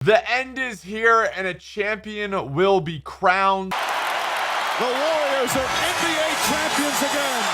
The end is here and a champion will be crowned. The Warriors are NBA champions again.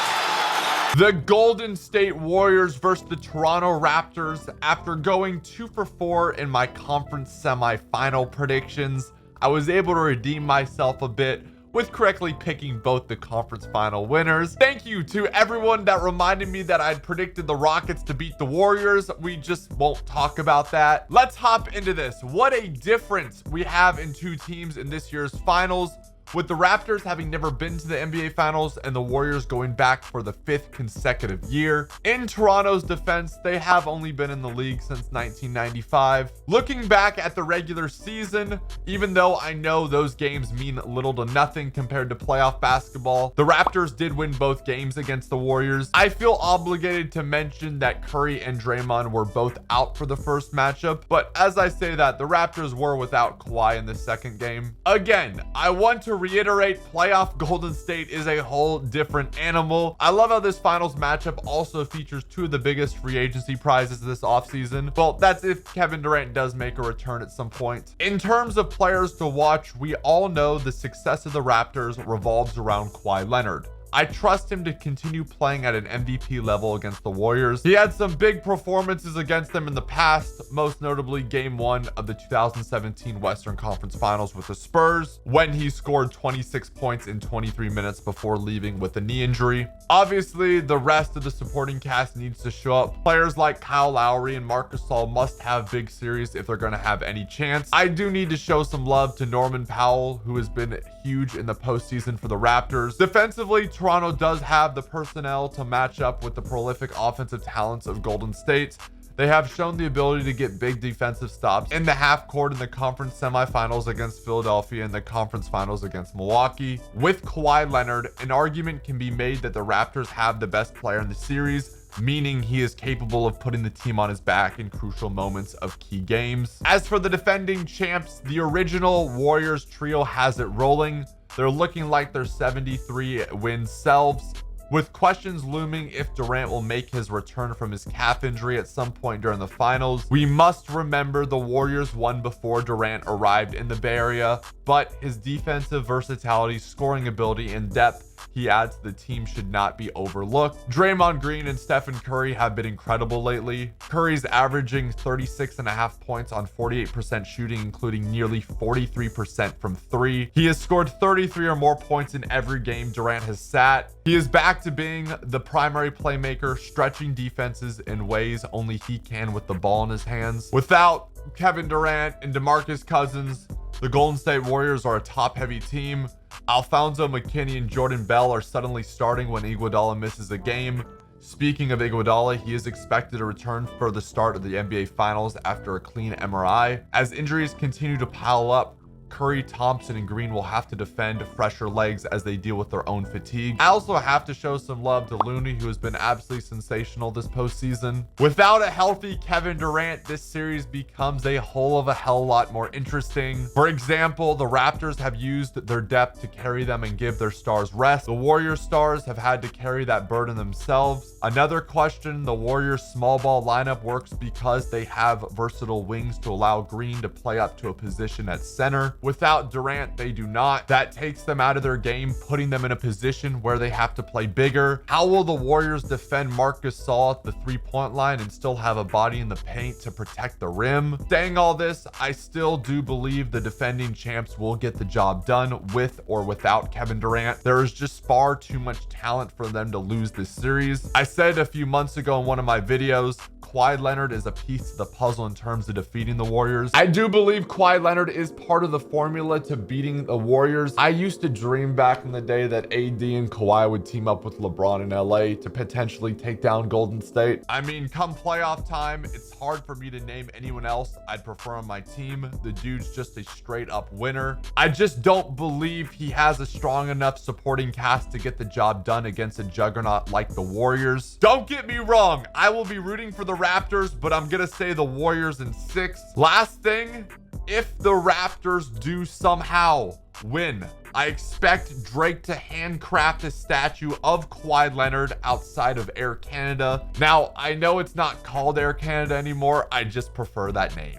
The Golden State Warriors versus the Toronto Raptors. After going 2 for 4 in my conference semifinal predictions, I was able to redeem myself a bit with correctly picking both the conference final winners. Thank you to everyone that reminded me that I'd predicted the Rockets to beat the Warriors. We just won't talk about that. Let's hop into this. What a difference we have in two teams in this year's finals, with the Raptors having never been to the NBA Finals and the Warriors going back for the 5th consecutive year. In Toronto's defense, they have only been in the league since 1995. Looking back at the regular season, even though I know those games mean little to nothing compared to playoff basketball, the Raptors did win both games against the Warriors. I feel obligated to mention that Curry and Draymond were both out for the first matchup, but as I say that, the Raptors were without Kawhi in the second game. Again, I want to reiterate, playoff Golden State is a whole different animal. I love how this finals matchup also features two of the biggest free agency prizes this offseason. Well, that's if Kevin Durant does make a return at some point. In terms of players to watch, we all know the success of the Raptors revolves around Kawhi Leonard. I trust him to continue playing at an MVP level against the Warriors. He had some big performances against them in the past, most notably Game 1 of the 2017 Western Conference Finals with the Spurs, when he scored 26 points in 23 minutes before leaving with a knee injury. Obviously, the rest of the supporting cast needs to show up. Players like Kyle Lowry and Marc Gasol must have big series if they're going to have any chance. I do need to show some love to Norman Powell, who has been huge in the postseason for the Raptors. Defensively, Toronto does have the personnel to match up with the prolific offensive talents of Golden State. They have shown the ability to get big defensive stops in the half court in the conference semifinals against Philadelphia and the conference finals against Milwaukee. With Kawhi Leonard, an argument can be made that the Raptors have the best player in the series, meaning he is capable of putting the team on his back in crucial moments of key games. As for the defending champs, the original Warriors trio has it rolling. They're looking like their 73-win selves, with questions looming if Durant will make his return from his calf injury at some point during the finals. We must remember the Warriors won before Durant arrived in the Bay Area, but his defensive versatility, scoring ability, and depth he adds to the team should not be overlooked. Draymond Green and Stephen Curry have been incredible lately. Curry's averaging 36.5 points on 48% shooting, including nearly 43% from 3. He has scored 33 or more points in every game Durant has sat. He is back to being the primary playmaker, stretching defenses in ways only he can with the ball in his hands. Without Kevin Durant and DeMarcus Cousins, the Golden State Warriors are a top-heavy team. Alfonso McKinney and Jordan Bell are suddenly starting when Iguodala misses a game. Speaking of Iguodala, he is expected to return for the start of the NBA Finals after a clean MRI. As injuries continue to pile up, Curry, Thompson, and Green will have to defend fresher legs as they deal with their own fatigue. I also have to show some love to Looney, who has been absolutely sensational this postseason. Without a healthy Kevin Durant, this series becomes a whole of a hell lot more interesting. For example, the Raptors have used their depth to carry them and give their stars rest. The Warriors stars have had to carry that burden themselves. Another question, the Warriors small ball lineup works because they have versatile wings to allow Green to play up to a position at center. Without Durant, they do not. That takes them out of their game, putting them in a position where they have to play bigger. How will the Warriors defend Marc Gasol at the three-point line and still have a body in the paint to protect the rim? Saying all this, I still do believe the defending champs will get the job done with or without Kevin Durant. There is just far too much talent for them to lose this series. I said a few months ago in one of my videos, Kawhi Leonard is a piece of the puzzle in terms of defeating the Warriors. I do believe Kawhi Leonard is part of the formula to beating the Warriors. I used to dream back in the day that AD and Kawhi would team up with LeBron in LA to potentially take down Golden State. I mean, come playoff time, it's hard for me to name anyone else I'd prefer on my team. The dude's just a straight up winner. I just don't believe he has a strong enough supporting cast to get the job done against a juggernaut like the Warriors. Don't get me wrong, I will be rooting for the Raptors, but I'm gonna say the Warriors in 6. Last thing, if the Raptors do somehow win, I expect Drake to handcraft a statue of Kawhi Leonard outside of Air Canada. Now, I know it's not called Air Canada anymore. I just prefer that name.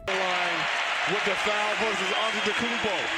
with the foul versus Antetokounmpo.